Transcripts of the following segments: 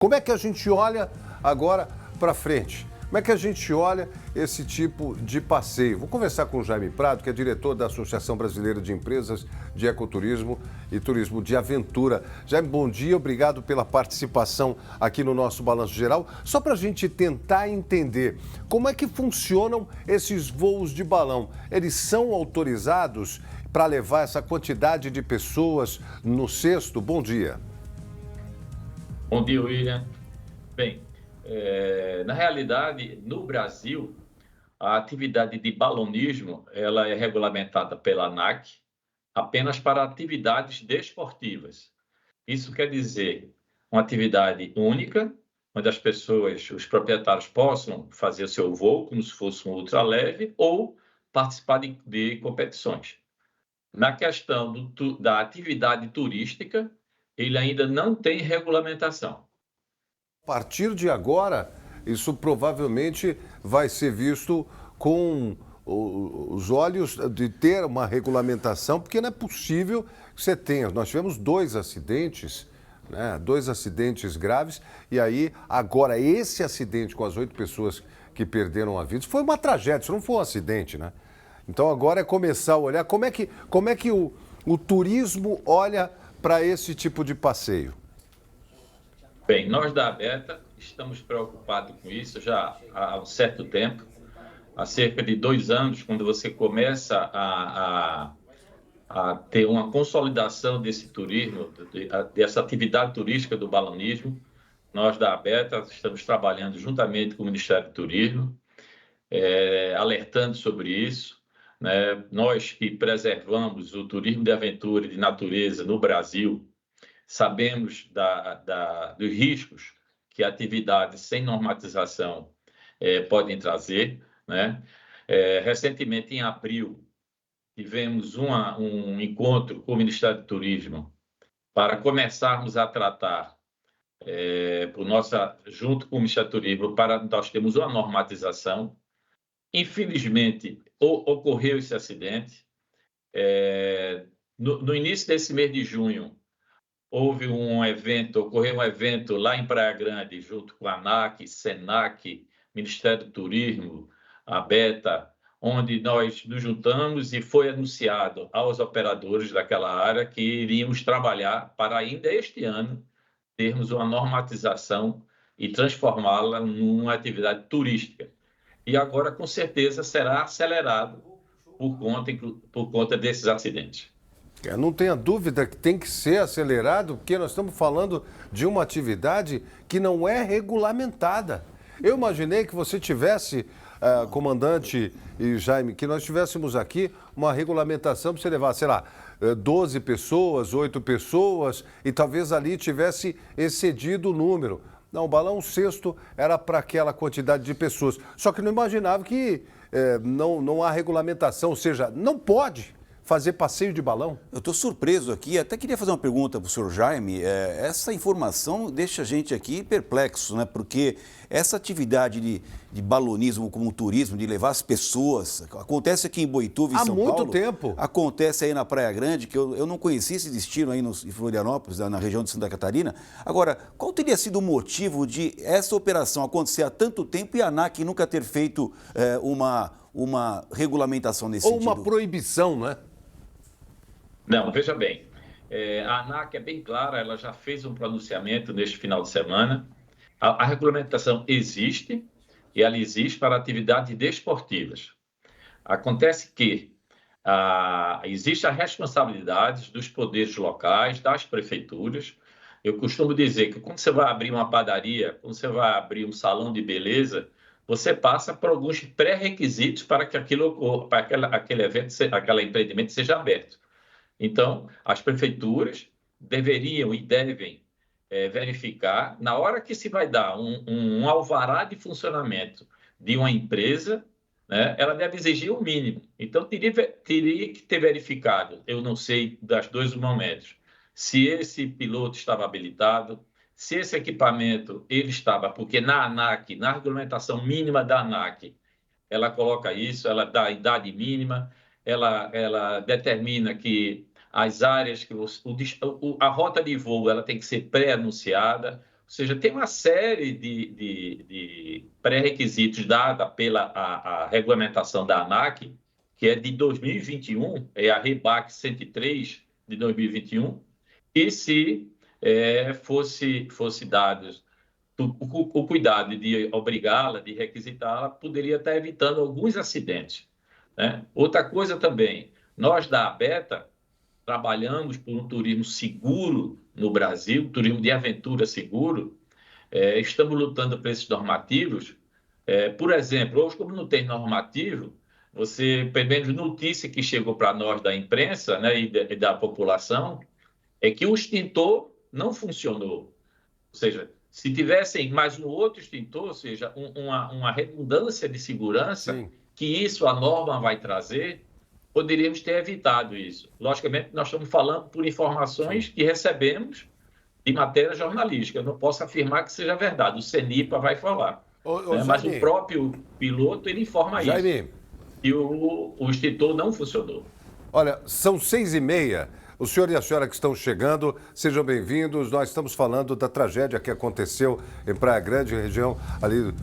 Como é que a gente olha agora para frente? Como é que a gente olha esse tipo de passeio? Vou conversar com o Jaime Prado, que é diretor da Associação Brasileira de Empresas de Ecoturismo e Turismo de Aventura. Jaime, bom dia, obrigado pela participação aqui no nosso Balanço Geral. Só para a gente tentar entender como é que funcionam esses voos de balão. Eles são autorizados para levar essa quantidade de pessoas no cesto? Bom dia. Bom dia, William. Bem, na realidade, no Brasil, a atividade de balonismo ela é regulamentada pela ANAC apenas para atividades desportivas. Isso quer dizer uma atividade única, onde as pessoas, os proprietários possam fazer seu voo como se fosse um ultraleve ou participar de competições. Na questão da atividade turística, ele ainda não tem regulamentação. A partir de agora, isso provavelmente vai ser visto com os olhos de ter uma regulamentação, porque não é possível que você tenha. Nós tivemos dois acidentes, né? Dois acidentes graves, e aí agora esse acidente com as 8 pessoas que perderam a vida, isso foi uma tragédia, isso não foi um acidente, né? Então agora é começar a olhar como é que o turismo olha para esse tipo de passeio. Bem, nós da ABETA estamos preocupados com isso já há um certo tempo, há cerca de 2 anos, quando você começa a ter uma consolidação desse turismo, dessa atividade turística do balonismo. Nós da ABETA estamos trabalhando juntamente com o Ministério do Turismo, alertando sobre isso, né? Nós que preservamos o turismo de aventura e de natureza no Brasil, sabemos dos riscos que atividades sem normatização podem trazer, né? Recentemente, em abril, tivemos um encontro com o Ministério do Turismo para começarmos a tratar, junto com o Ministério do Turismo, para nós termos uma normatização. Infelizmente, ocorreu esse acidente. No início desse mês de junho, ocorreu um evento lá em Praia Grande, junto com a ANAC, SENAC, Ministério do Turismo, a Beta, onde nós nos juntamos e foi anunciado aos operadores daquela área que iríamos trabalhar para ainda este ano termos uma normatização e transformá-la numa atividade turística. E agora, com certeza, será acelerado por conta desses acidentes. Não tenha dúvida que tem que ser acelerado, porque nós estamos falando de uma atividade que não é regulamentada. Eu imaginei que você tivesse, comandante e Jaime, que nós tivéssemos aqui uma regulamentação para você levar, sei lá, 12 pessoas, 8 pessoas, e talvez ali tivesse excedido o número. Não, o balão cesto era para aquela quantidade de pessoas. Só que não imaginava que não há regulamentação, ou seja, não pode fazer passeio de balão? Eu estou surpreso aqui, até queria fazer uma pergunta para o senhor Jaime. Essa informação deixa a gente aqui perplexo, né? Porque essa atividade de balonismo como turismo, de levar as pessoas, acontece aqui em Boituva, em São Paulo. Há muito tempo. Acontece aí na Praia Grande, que eu não conhecia esse destino aí em Florianópolis, na região de Santa Catarina. Agora, qual teria sido o motivo de essa operação acontecer há tanto tempo e a ANAC nunca ter feito uma regulamentação nesse sentido? Ou uma proibição, né? Não, veja bem, a ANAC é bem clara, ela já fez um pronunciamento neste final de semana. A regulamentação existe e ela existe para atividades desportivas. Acontece que existe a responsabilidade dos poderes locais, das prefeituras. Eu costumo dizer que quando você vai abrir uma padaria, quando você vai abrir um salão de beleza, você passa por alguns pré-requisitos para que aquele evento, aquele empreendimento seja aberto. Então, as prefeituras deveriam e devem verificar, na hora que se vai dar um alvará de funcionamento de uma empresa, né, ela deve exigir o mínimo. Então, teria que ter verificado, eu não sei das 2 momentos, se esse piloto estava habilitado, se esse equipamento ele estava, porque na ANAC, na regulamentação mínima da ANAC, ela coloca isso, ela dá a idade mínima, ela determina que as áreas que a rota de voo ela tem que ser pré-anunciada, seja, tem uma série de pré-requisitos dada pela a regulamentação da ANAC, que é de 2021, é a REBAC 103 de 2021, e se fosse dados o cuidado de obrigá-la, de requisitá-la, poderia estar evitando alguns acidentes, né? Outra coisa também, nós da ABETA trabalhamos por um turismo seguro no Brasil, turismo de aventura seguro, estamos lutando por esses normativos. Por exemplo, hoje, como não tem normativo, você, pelo menos notícia que chegou para nós da imprensa, né, e da população, é que o extintor não funcionou. Ou seja, se tivessem mais um outro extintor, ou seja, uma redundância de segurança, Sim. que isso a norma vai trazer, poderíamos ter evitado isso. Logicamente, nós estamos falando por informações que recebemos de matéria jornalística. Eu não posso afirmar que seja verdade. O CENIPA vai falar. Mas o próprio piloto, ele informa Jaime, isso. E o extintor não funcionou. olha, são 6h30. O senhor e a senhora que estão chegando, sejam bem-vindos. Nós estamos falando da tragédia que aconteceu em Praia Grande, região ali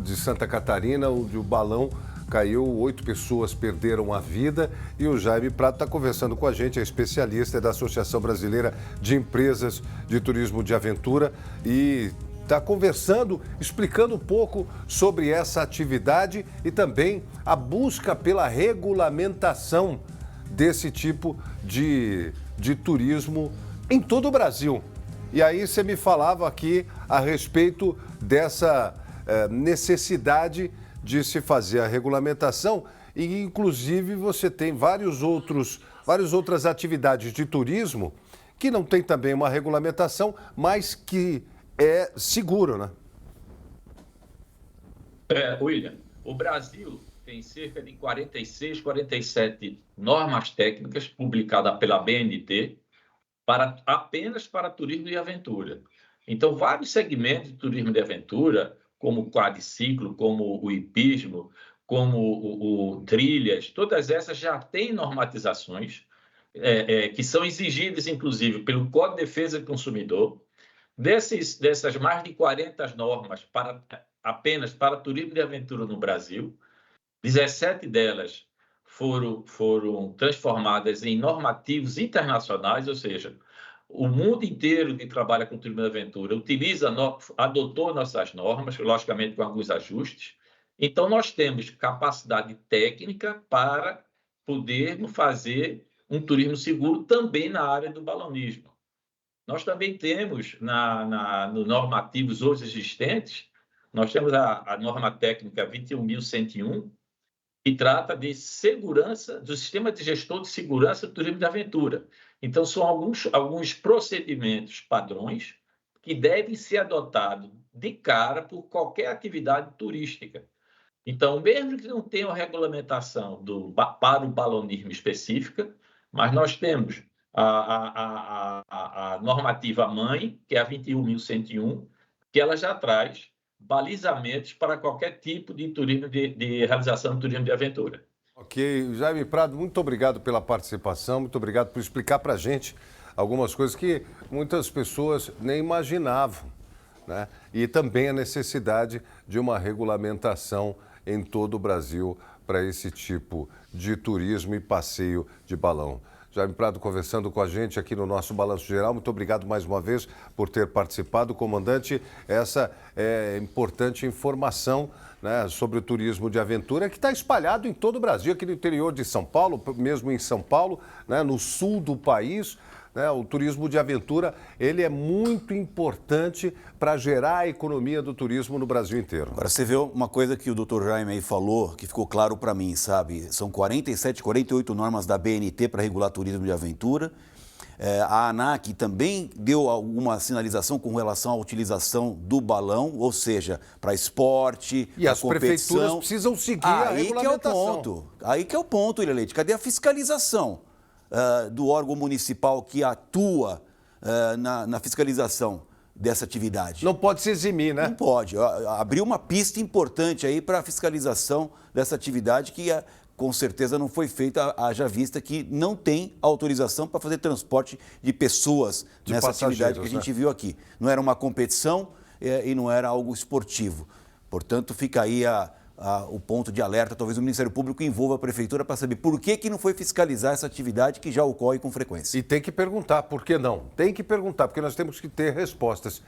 de Santa Catarina, onde o balão caiu, 8 pessoas perderam a vida e o Jaime Prado está conversando com a gente, é especialista da Associação Brasileira de Empresas de Turismo de Aventura e está conversando, explicando um pouco sobre essa atividade e também a busca pela regulamentação desse tipo de turismo em todo o Brasil. E aí você me falava aqui a respeito dessa necessidade de se fazer a regulamentação e, inclusive, você tem várias outras atividades de turismo que não tem também uma regulamentação, mas que é seguro, né? William, o Brasil tem cerca de 46, 47 normas técnicas publicadas pela BNT apenas para turismo de aventura. Então, vários segmentos de turismo de aventura, como o quadriciclo, como o hipismo, como o trilhas, todas essas já têm normatizações que são exigidas, inclusive, pelo Código de Defesa do Consumidor. Dessas mais de 40 normas apenas para turismo de aventura no Brasil, 17 delas foram transformadas em normativos internacionais, ou seja, o mundo inteiro que trabalha com turismo de aventura adotou nossas normas, logicamente com alguns ajustes. Então, nós temos capacidade técnica para podermos fazer um turismo seguro também na área do balonismo. Nós também temos, nos normativos hoje existentes, nós temos a norma técnica 21.101, que trata de segurança, do sistema de gestor de segurança do turismo de aventura. Então, são alguns procedimentos padrões que devem ser adotados de cara por qualquer atividade turística. Então, mesmo que não tenha uma regulamentação para o balonismo específica, mas nós temos a normativa mãe, que é a 21.101, que ela já traz balizamentos para qualquer tipo de turismo de realização de turismo de aventura. Ok, Jaime Prado, muito obrigado pela participação, muito obrigado por explicar para a gente algumas coisas que muitas pessoas nem imaginavam, né? E também a necessidade de uma regulamentação em todo o Brasil para esse tipo de turismo e passeio de balão. Jaime Prado conversando com a gente aqui no nosso Balanço Geral. Muito obrigado mais uma vez por ter participado, comandante. Essa é importante informação, né, sobre o turismo de aventura que está espalhado em todo o Brasil, aqui no interior de São Paulo, mesmo em São Paulo, né, no sul do país. Né, o turismo de aventura ele é muito importante para gerar a economia do turismo no Brasil inteiro. Agora, você vê uma coisa que o Dr. Jaime aí falou, que ficou claro para mim, sabe? São 47, 48 normas da BNT para regular turismo de aventura. A ANAC também deu alguma sinalização com relação à utilização do balão, ou seja, para esporte, e as competição. Prefeituras precisam seguir a regulamentação. Aí que é o ponto, William Leite. Cadê a fiscalização do órgão municipal que atua na fiscalização dessa atividade? Não pode se eximir, né? Não pode. Abriu uma pista importante aí para a fiscalização dessa atividade que com certeza não foi feita, haja vista que não tem autorização para fazer transporte de pessoas nessa atividade que a gente viu aqui. Não era uma competição, e não era algo esportivo. Portanto, fica aí o ponto de alerta, talvez o Ministério Público envolva a Prefeitura para saber por que não foi fiscalizar essa atividade que já ocorre com frequência. E tem que perguntar, por que não? Tem que perguntar, porque nós temos que ter respostas.